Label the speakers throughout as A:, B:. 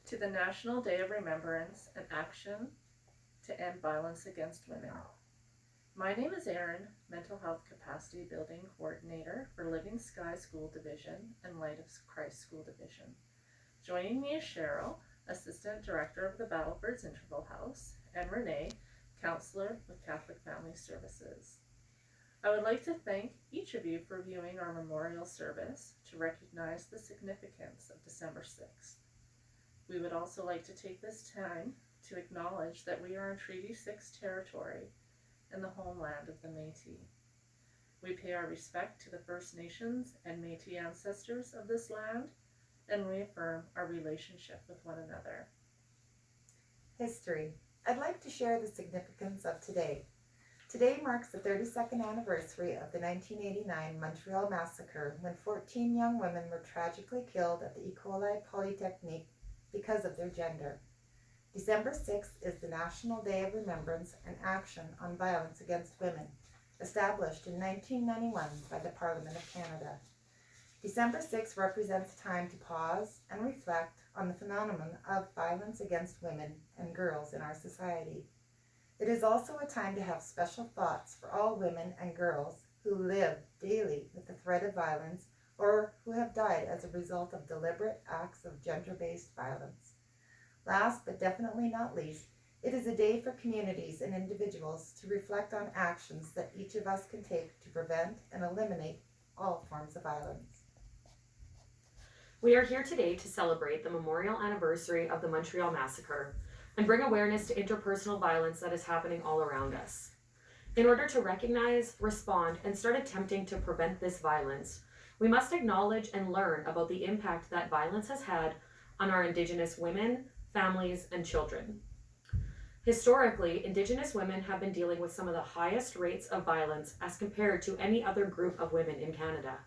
A: to the National Day of Remembrance and Action to End Violence Against Women. My name is Erin, Mental Health Capacity Building Coordinator for Living Sky School Division and Light of Christ School Division. Joining me is Cheryl, Assistant Director of the Battlebirds Interval House, and Renee, Counselor with Catholic Family Services. I would like to thank each of you for viewing our memorial service to recognize the significance of December 6th. We would also like to take this time to acknowledge that we are in Treaty 6 territory in the homeland of the Métis. We pay our respect to the First Nations and Métis ancestors of this land and reaffirm our relationship with one another.
B: History. I'd like to share the significance of today. Today marks the 32nd anniversary of the 1989 Montreal Massacre, when 14 young women were tragically killed at the École Polytechnique because of their gender. December 6th is the National Day of Remembrance and Action on Violence Against Women, established in 1991 by the Parliament of Canada. December 6th represents a time to pause and reflect on the phenomenon of violence against women and girls in our society. It is also a time to have special thoughts for all women and girls who live daily with the threat of violence or who have died as a result of deliberate acts of gender-based violence. Last but definitely not least, it is a day for communities and individuals to reflect on actions that each of us can take to prevent and eliminate all forms of violence.
C: We are here today to celebrate the memorial anniversary of the Montreal Massacre and bring awareness to interpersonal violence that is happening all around us. In order to recognize, respond, and start attempting to prevent this violence, we must acknowledge and learn about the impact that violence has had on our Indigenous women, families, and children. Historically, Indigenous women have been dealing with some of the highest rates of violence as compared to any other group of women in Canada.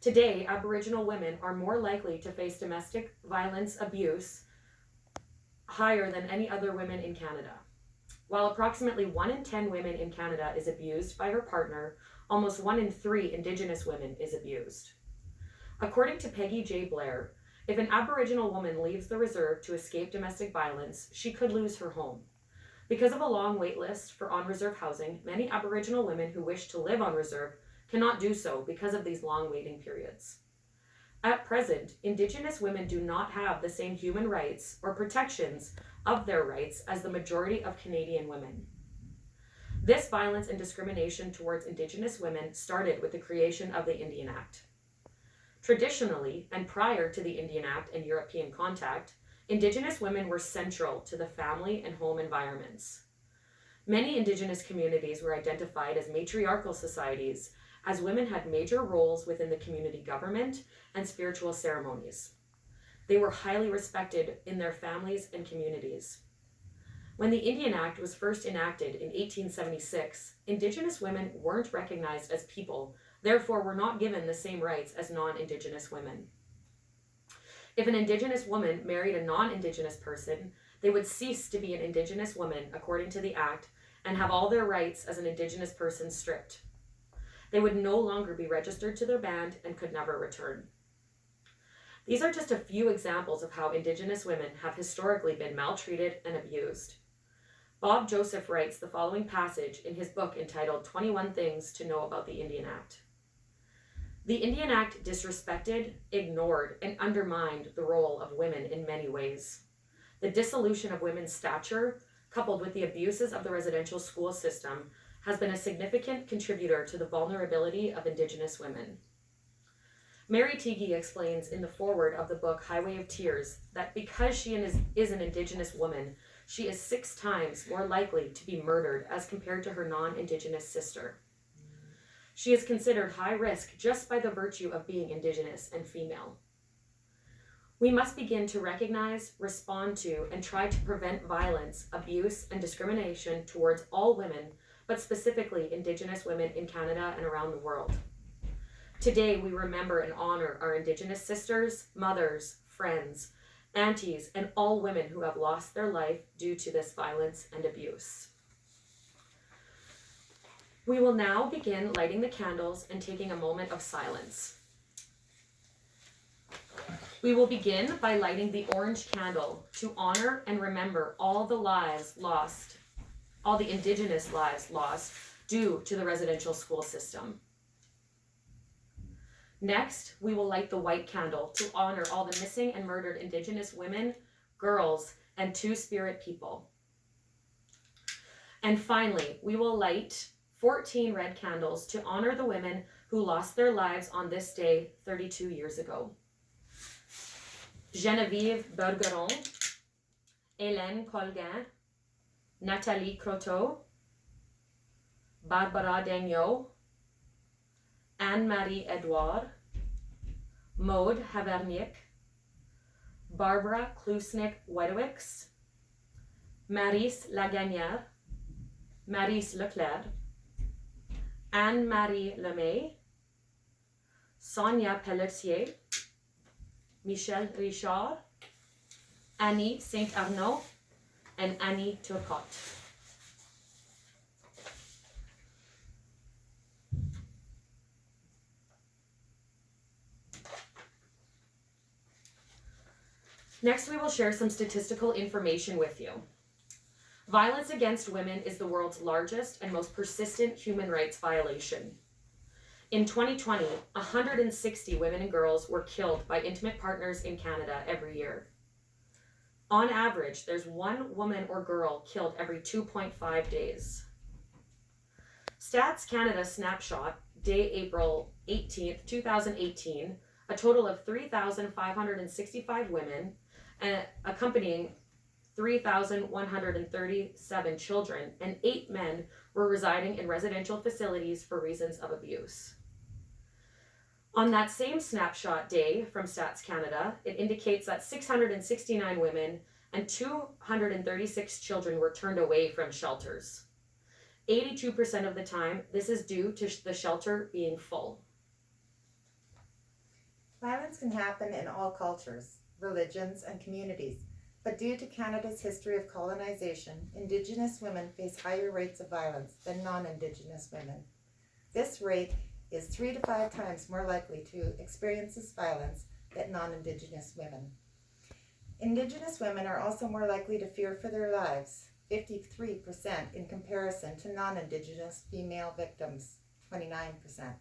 C: Today, Aboriginal women are more likely to face domestic violence abuse higher than any other women in Canada. While approximately 1 in 10 women in Canada is abused by her partner, almost 1 in 3 Indigenous women is abused. According to Peggy J. Blair, if an Aboriginal woman leaves the reserve to escape domestic violence, she could lose her home. Because of a long wait list for on-reserve housing, many Aboriginal women who wish to live on reserve cannot do so because of these long waiting periods. At present, Indigenous women do not have the same human rights or protections of their rights as the majority of Canadian women. This violence and discrimination towards Indigenous women started with the creation of the Indian Act. Traditionally, and prior to the Indian Act and European contact, Indigenous women were central to the family and home environments. Many Indigenous communities were identified as matriarchal societies, as women had major roles within the community government and spiritual ceremonies. They were highly respected in their families and communities. When the Indian Act was first enacted in 1876, Indigenous women weren't recognized as people, therefore were not given the same rights as non-Indigenous women. If an Indigenous woman married a non-Indigenous person, they would cease to be an Indigenous woman according to the Act and have all their rights as an Indigenous person stripped. They would no longer be registered to their band and could never return. These are just a few examples of how Indigenous women have historically been maltreated and abused. Bob Joseph writes the following passage in his book entitled 21 Things to Know About the Indian Act. The Indian Act disrespected, ignored, and undermined the role of women in many ways. The dissolution of women's stature, coupled with the abuses of the residential school system, has been a significant contributor to the vulnerability of Indigenous women. Mary Teague explains in the foreword of the book Highway of Tears that because she is an Indigenous woman, she is 6 times more likely to be murdered as compared to her non-Indigenous sister. She is considered high risk just by the virtue of being Indigenous and female. We must begin to recognize, respond to, and try to prevent violence, abuse, and discrimination towards all women, but specifically Indigenous women in Canada and around the world. Today, we remember and honor our Indigenous sisters, mothers, friends, aunties, and all women who have lost their life due to this violence and abuse. We will now begin lighting the candles and taking a moment of silence. We will begin by lighting the orange candle to honor and remember all the lives lost, all the Indigenous lives lost due to the residential school system. Next, we will light the white candle to honor all the missing and murdered Indigenous women, girls, and Two-Spirit people. And finally, we will light 14 red candles to honor the women who lost their lives on this day 32 years ago. Geneviève Bergeron, Hélène Colguin, Nathalie Croteau, Barbara Daigneault, Anne-Marie Edouard, Maude Haverniak, Barbara Klusnik-Wedowicz, Maryse Lagagnère, Maryse Leclerc, Anne-Marie Lemay, Sonia Pelletier, Michel Richard, Annie Saint-Arnaud, and Annie Turcotte. Next, we will share some statistical information with you. Violence against women is the world's largest and most persistent human rights violation. In 2020, 160 women and girls were killed by intimate partners in Canada every year. On average, there's one woman or girl killed every 2.5 days. Stats Canada snapshot, day April 18th, 2018, a total of 3,565 women and accompanying 3,137 children and 8 men were residing in residential facilities for reasons of abuse. On that same snapshot day from Stats Canada, it indicates that 669 women and 236 children were turned away from shelters. 82% of the time, this is due to the shelter being full.
B: Violence can happen in all cultures, religions, and communities, but due to Canada's history of colonization, Indigenous women face higher rates of violence than non-Indigenous women. This rate is 3 to 5 times more likely to experience this violence than non-Indigenous women. Indigenous women are also more likely to fear for their lives, 53% in comparison to non-Indigenous female victims, 29%.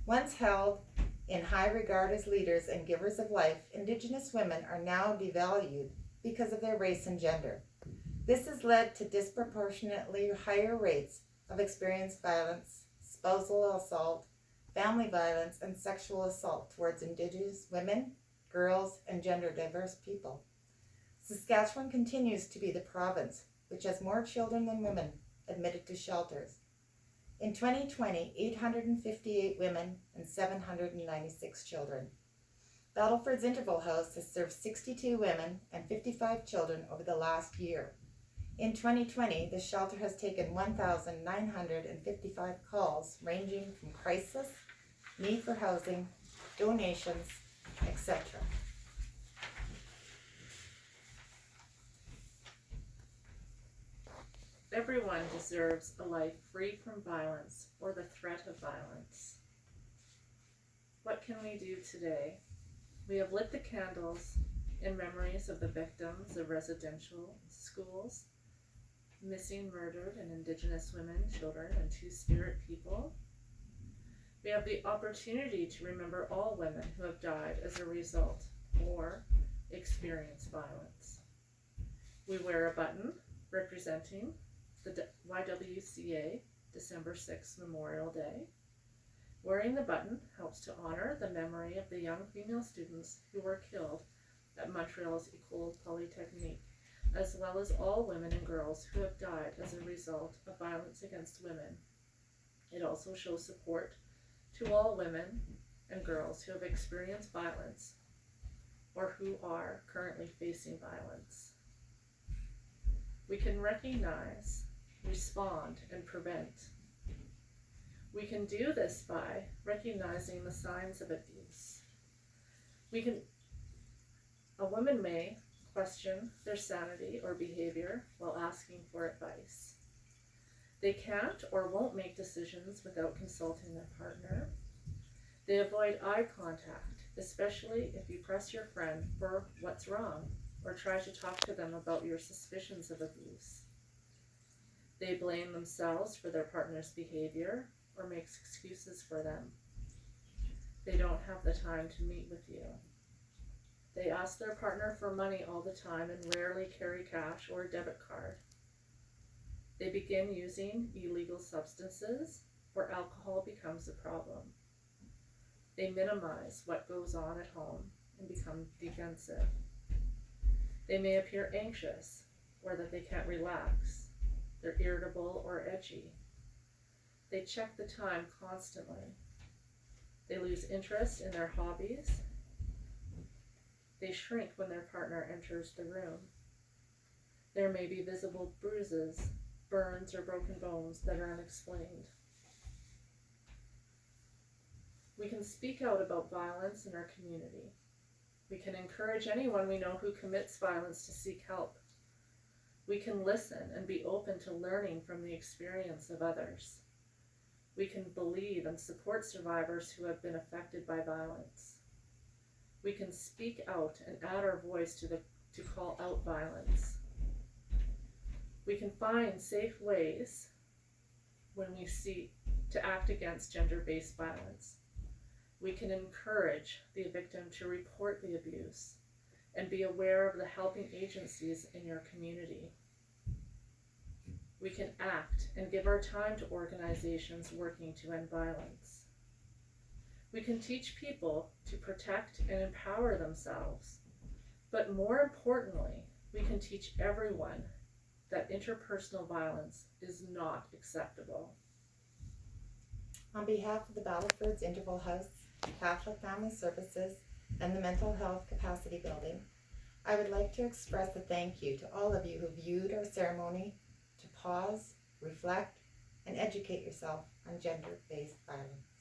B: Once held in high regard as leaders and givers of life, Indigenous women are now devalued because of their race and gender. This has led to disproportionately higher rates of experienced violence, spousal assault, family violence, and sexual assault towards Indigenous women, girls, and gender diverse people. Saskatchewan continues to be the province which has more children than women admitted to shelters. In 2020, 858 women and 796 children. Battleford's Interval House has served 62 women and 55 children over the last year. In 2020, the shelter has taken 1,955 calls ranging from crisis, need for housing, donations, etc.
A: Everyone deserves a life free from violence or the threat of violence. What can we do today? We have lit the candles in memories of the victims of residential schools, missing, murdered, and Indigenous women, children, and Two-Spirit people. We have the opportunity to remember all women who have died as a result or experienced violence. We wear a button representing the YWCA December 6th Memorial Day. Wearing the button helps to honor the memory of the young female students who were killed at Montreal's École Polytechnique, as well as all women and girls who have died as a result of violence against women. It also shows support to all women and girls who have experienced violence or who are currently facing violence. We can recognize, respond, and prevent. We can do this by recognizing the signs of abuse. A woman may question their sanity or behavior while asking for advice. They can't or won't make decisions without consulting their partner. They avoid eye contact especially if you press your friend for what's wrong or try to talk to them about your suspicions of abuse. They blame themselves for their partner's behavior or makes excuses for them. They don't have the time to meet with you. They ask their partner for money all the time and rarely carry cash or a debit card. They begin using illegal substances or alcohol becomes a problem. They minimize what goes on at home and become defensive. They may appear anxious or that they can't relax. They're irritable or edgy. They check the time constantly. They lose interest in their hobbies. They shrink when their partner enters the room. There may be visible bruises, burns, or broken bones that are unexplained. We can speak out about violence in our community. We can encourage anyone we know who commits violence to seek help. We can listen and be open to learning from the experience of others. We can believe and support survivors who have been affected by violence. We can speak out and add our voice to call out violence. We can find safe ways when we seek to act against gender-based violence. We can encourage the victim to report the abuse and be aware of the helping agencies in your community. We can act and give our time to organizations working to end violence. We can teach people to protect and empower themselves. But more importantly, we can teach everyone that interpersonal violence is not acceptable.
B: On behalf of the Battlefords Interval House, Catholic Family Services, and the Mental Health Capacity Building, I would like to express a thank you to all of you who viewed our ceremony to pause, reflect, and educate yourself on gender-based violence.